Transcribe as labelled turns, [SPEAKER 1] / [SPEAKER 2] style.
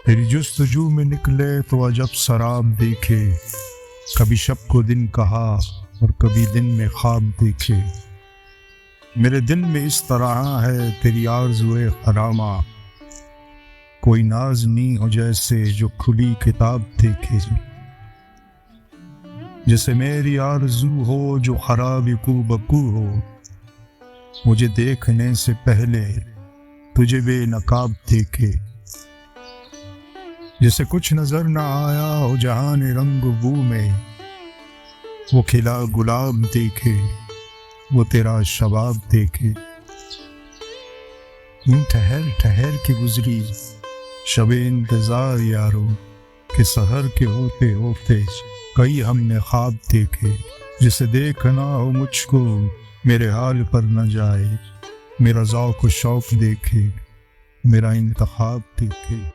[SPEAKER 1] तेरी जुस्तजू में निकले तो अजब सराब देखे, कभी शब को दिन कहा और कभी दिन में ख्वाब देखे। मेरे दिल में इस तरह है तेरी आरज़ुए खरामा, कोई नाज नी हो जैसे जो खुली किताब देखे। जैसे मेरी आरज़ू हो जो खराब बकू हो, मुझे देखने से पहले तुझे बेनकाब देखे। जैसे कुछ नजर न आया हो जहान रंग बू में, वो खिला गुलाब देखे वो तेरा शबाब देखे। यूं ठहर ठहर के गुजरी शबे इंतजार यारो, कि सहर के होते होते कई हमने ख्वाब देखे। जिसे देखना हो मुझको मेरे हाल पर न जाए, मेरा ज़ौक़ शौक़ देखे मेरा इंतखाब देखे।